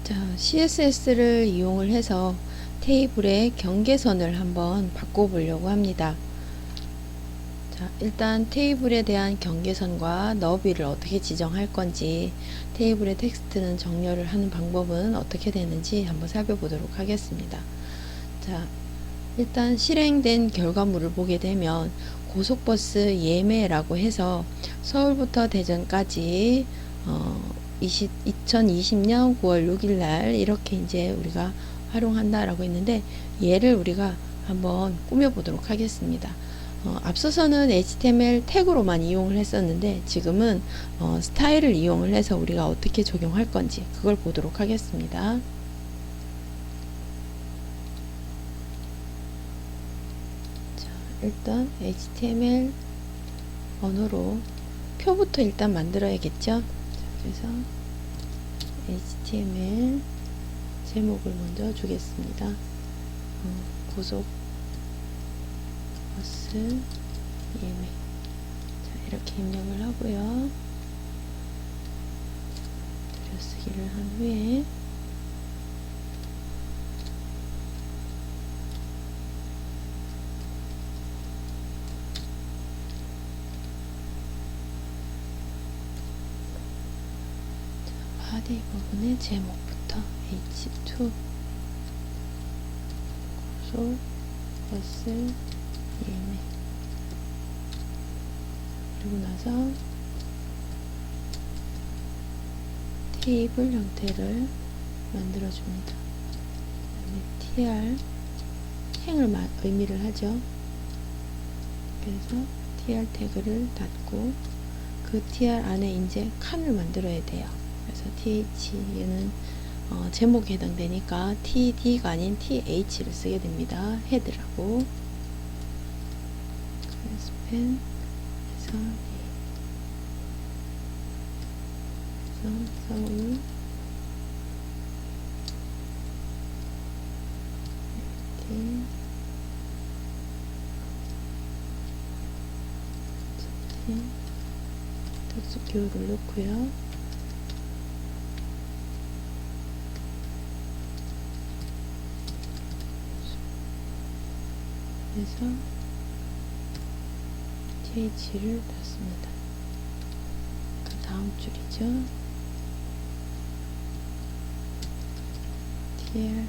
자, CSS를 이용을 해서 테이블의 경계선을 한번 바꿔보려고 합니다. 자, 일단 테이블에 대한 경계선과 너비를 어떻게 지정할 건지, 테이블의 텍스트는 정렬을 하는 방법은 어떻게 되는지 한번 살펴보도록 하겠습니다. 자, 일단 실행된 결과물을 보게 되면 고속버스 예매라고 해서 서울부터 대전까지 2020년 9월 6일 날 이렇게 이제 우리가 활용한다라고 했는데, 얘를 우리가 한번 꾸며 보도록 하겠습니다. 앞서서는 HTML 태그로만 이용을 했었는데, 지금은 스타일을 이용을 해서 우리가 어떻게 적용할 건지 그걸 보도록 하겠습니다. 자, 일단 HTML 언어로 표부터 일단 만들어야겠죠. 그래서 HTML 제목을 먼저 주겠습니다. 고속 버스 예매. 자, 이렇게 입력을 하고요. 들여쓰기를 한 후에 바디 부분의 제목부터 H2 고속 버스 예매. 그리고 나서 테이블 형태를 만들어 줍니다. tr 행을 의미를 하죠. 그래서 tr 태그를 닫고 그 tr 안에 이제 칸을 만들어야 돼요. 그래서 th 얘는 제목에 해당되니까 td가 아닌 th를 쓰게 됩니다. 헤드라고. 스펜 해서 서울 이렇게 특수 기호를 넣고요. 그래서 th를 닫습니다. 그 다음 줄이죠. tr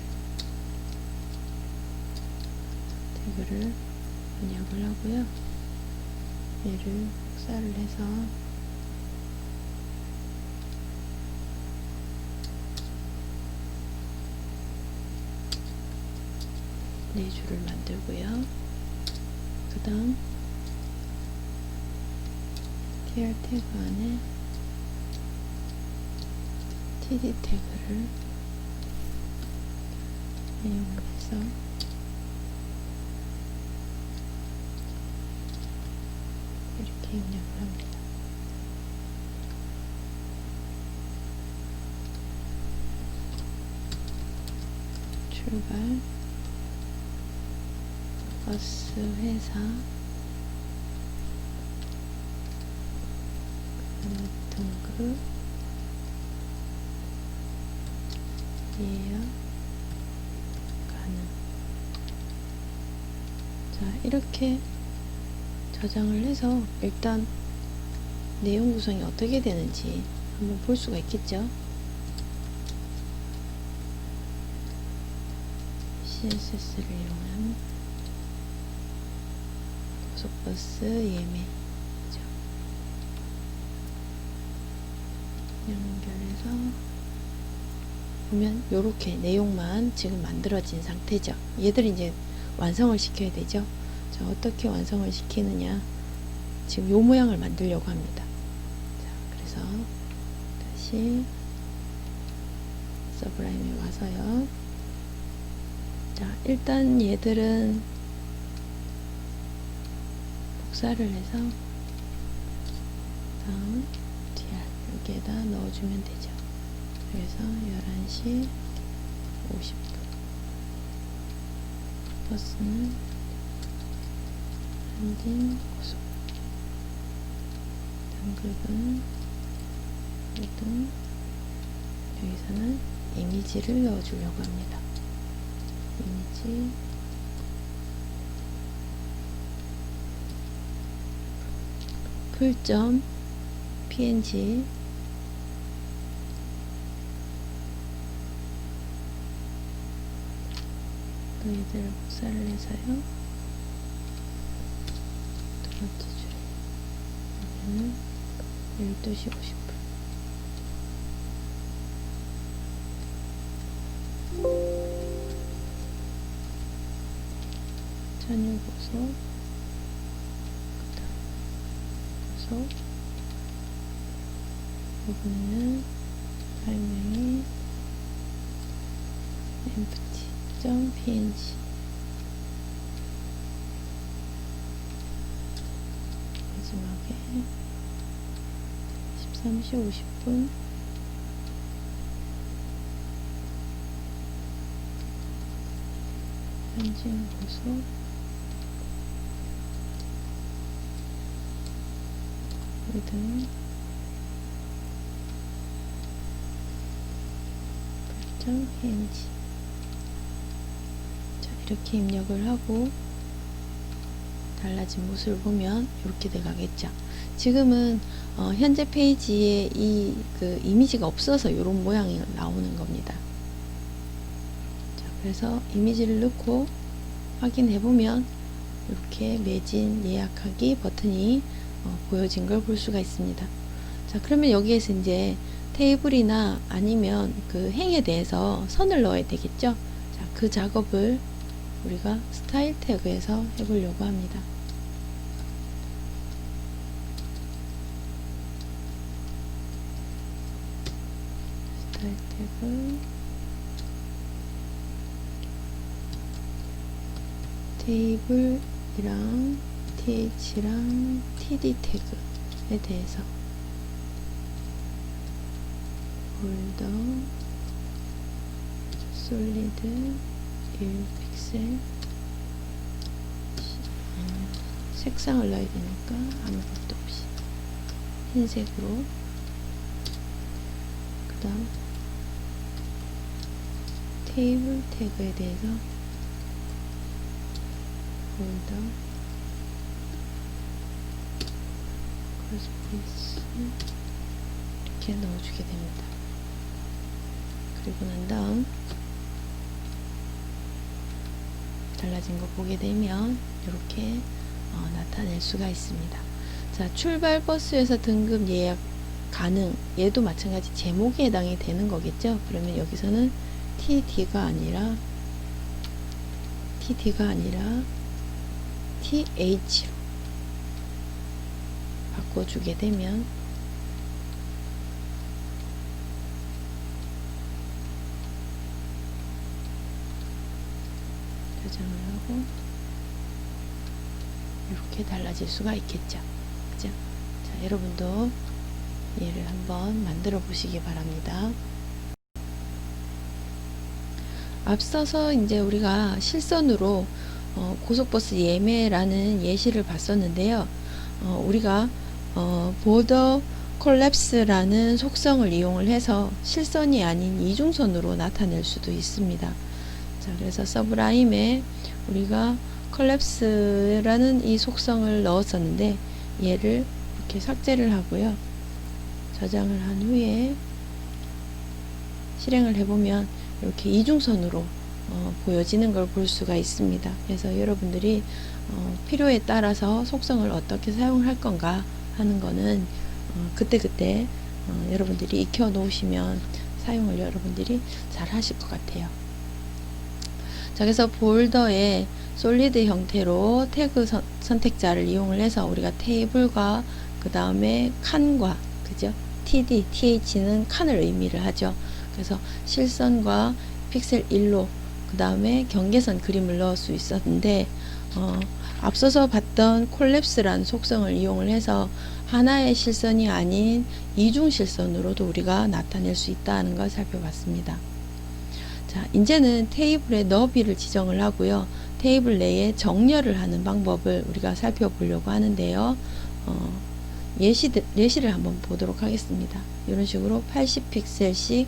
태그를 입력을 하고요. 얘를 복사를 해서 네 줄을 만들고요. 그 다음 tr 태그 안에 td 태그를 이용해서 이렇게 입력을 합니다. 출발 버스 회사 등급 예약 가능. 자, 이렇게 저장을 해서 일단 내용 구성이 어떻게 되는지 한번 볼 수가 있겠죠. CSS를 이용한 고속버스 예매 연결해서 보면 요렇게 내용만 지금 만들어진 상태죠. 얘들 이제 완성을 시켜야 되죠. 자, 어떻게 완성을 시키느냐, 지금 요 모양을 만들려고 합니다. 자, 그래서 다시 서브라임에 와서요. 자, 일단 얘들은 복사를 해서 다음 tr 여기에다 넣어주면 되죠. 그래서 11시 50분 버스는 한진 고속 등급은 2등 여기서는 이미지를 넣어주려고 합니다. 이미지 풀점 png 너희들 복사를 해서요. 두 번째 줄 여기는 12시 50분 전유 보소 보소 이번에는 파일명이 empty.png 마지막에 13시 50분 현진 보소 with .png 자, 이렇게 입력을 하고 달라진 모습을 보면 이렇게 돼가겠죠. 지금은 현재 페이지에 이 이미지가 없어서 이런 모양이 나오는 겁니다. 자, 그래서 이미지를 넣고 확인해 보면 이렇게 매진 예약하기 버튼이 보여진 걸 볼 수가 있습니다. 자, 그러면 여기에서 이제 테이블이나 아니면 그 행에 대해서 선을 넣어야 되겠죠. 자, 그 작업을 우리가 스타일 태그에서 해보려고 합니다. 스타일 태그 테이블이랑 th랑 td 태그에 대해서 홀더 솔리드 1픽셀 색상을 넣어야 되니까 아무것도 없이 흰색으로 그 다음 테이블 태그에 대해서 홀더 크로스페이스 이렇게 넣어주게 됩니다. 그리고 난 다음 달라진 거 보게 되면 이렇게 나타낼 수가 있습니다. 자, 출발 버스에서 등급 예약 가능 얘도 마찬가지 제목에 해당이 되는 거겠죠. 그러면 여기서는 TD가 아니라 TH로 바꿔주게 되면 저장을 하고 이렇게 달라질 수가 있겠죠. 그죠? 자, 여러분도 얘를 한번 만들어 보시기 바랍니다. 앞서서 이제 우리가 실선으로 고속버스 예매라는 예시를 봤었는데요. 우리가 보더 콜랩스라는 속성을 이용을 해서 실선이 아닌 이중선으로 나타낼 수도 있습니다. 자, 그래서 서브라임에 우리가 콜랩스라는 이 속성을 넣었었는데 얘를 이렇게 삭제를 하고요. 저장을 한 후에 실행을 해보면 이렇게 이중선으로 보여지는 걸 볼 수가 있습니다. 그래서 여러분들이 필요에 따라서 속성을 어떻게 사용할 건가 하는 거는 그때그때 여러분들이 익혀 놓으시면 사용을 여러분들이 잘 하실 것 같아요. 자, 그래서 볼더의 솔리드 형태로 태그 선택자를 이용을 해서 우리가 테이블과 그 다음에 칸과 그죠? TD, TH는 칸을 의미를 하죠. 그래서 실선과 픽셀 1로 그 다음에 경계선 그림을 넣을 수 있었는데 앞서서 봤던 콜랩스라는 속성을 이용을 해서 하나의 실선이 아닌 이중 실선으로도 우리가 나타낼 수 있다는 걸 살펴봤습니다. 자, 이제는 테이블의 너비를 지정을 하고요. 테이블 내에 정렬을 하는 방법을 우리가 살펴보려고 하는데요. 예시를 한번 보도록 하겠습니다. 이런 식으로 80픽셀씩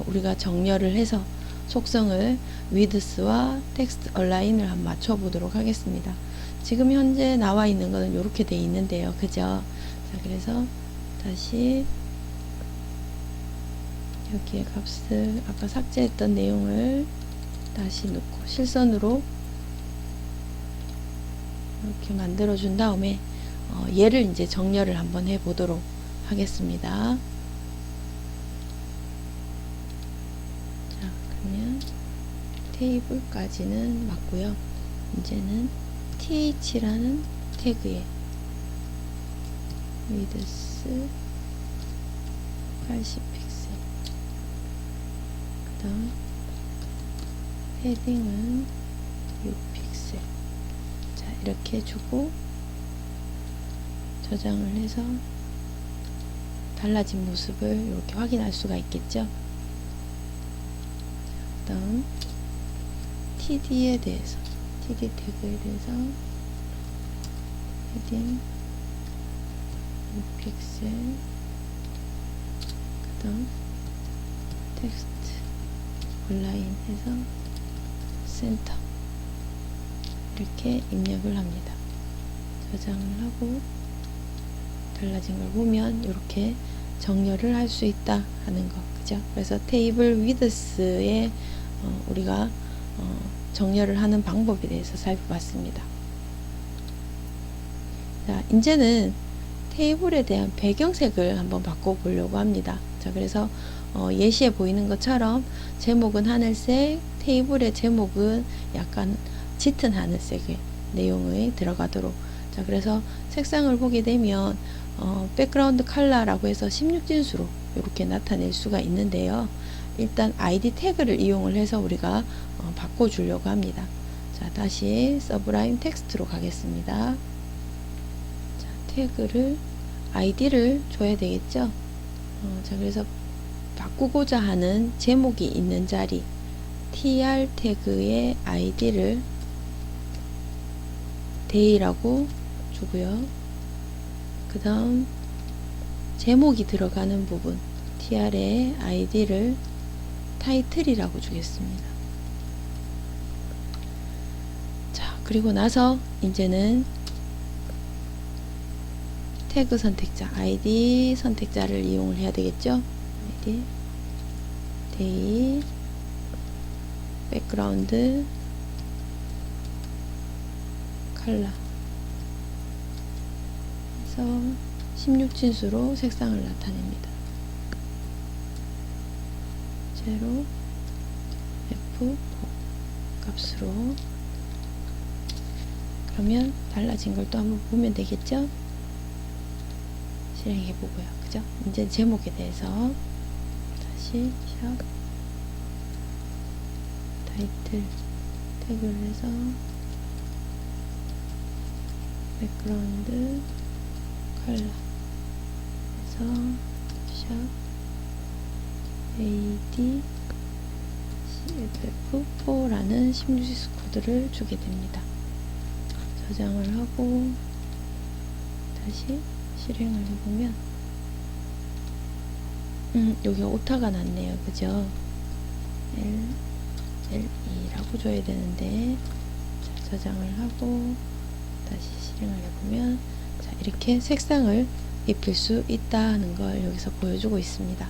우리가 정렬을 해서 속성을 위드스와 텍스트 얼라인을 한번 맞춰 보도록 하겠습니다. 지금 현재 나와 있는 것은 이렇게 돼 있는데요. 그죠? 자, 그래서 다시 여기에 값을 아까 삭제했던 내용을 다시 넣고 실선으로 이렇게 만들어 준 다음에 얘를 이제 정렬을 한번 해 보도록 하겠습니다. 자, 그러면 테이블까지는 맞고요. 이제는 th라는 태그에 width 80픽셀, 그 다음 헤딩은 6픽셀. 자, 이렇게 주고 저장을 해서 달라진 모습을 이렇게 확인할 수가 있겠죠. 그 다음 td에 대해서 td 태그에 대해서 헤딩 6픽셀, 그 다음 텍스트 온라인 해서 센터 이렇게 입력을 합니다. 저장을 하고 달라진 걸 보면 이렇게 정렬을 할 수 있다 하는 거, 그죠? 그래서 테이블 위드스에 우리가 정렬을 하는 방법에 대해서 살펴봤습니다. 자, 이제는 테이블에 대한 배경색을 한번 바꿔보려고 합니다. 자, 그래서 예시에 보이는 것처럼 제목은 하늘색, 테이블의 제목은 약간 짙은 하늘색의 내용이 들어가도록. 자, 그래서 색상을 보게 되면 백그라운드 컬러라고 해서 16진수로 이렇게 나타낼 수가 있는데요. 일단 ID 태그를 이용을 해서 우리가 바꿔주려고 합니다. 자, 다시 서브라임 텍스트로 가겠습니다. 자, 태그를 ID를 줘야 되겠죠. 자, 그래서 바꾸고자 하는 제목이 있는 자리 tr 태그의 ID를 day라고 주고요. 그 다음 제목이 들어가는 부분 tr의 id를 title이라고 주겠습니다. 자, 그리고 나서 이제는 태그 선택자 id 선택자를 이용을 해야 되겠죠. id day 백그라운드 컬러 해서 16진수로 색상을 나타냅니다. 0 F4 값으로. 그러면 달라진 걸 또 한번 보면 되겠죠. 실행해 보고요. 그죠? 이제 제목에 대해서 다시 샵 타이틀 태그를 해서 백그라운드 컬러 해서 샵 AD CFF4라는 16진수 코드를 주게 됩니다. 저장을 하고 다시 실행을 해보면 여기 오타가 났네요. 그죠? LE라고 줘야 되는데, 자, 저장을 하고 다시 실행을 해보면 자, 이렇게 색상을 입힐 수 있다는 걸 여기서 보여주고 있습니다.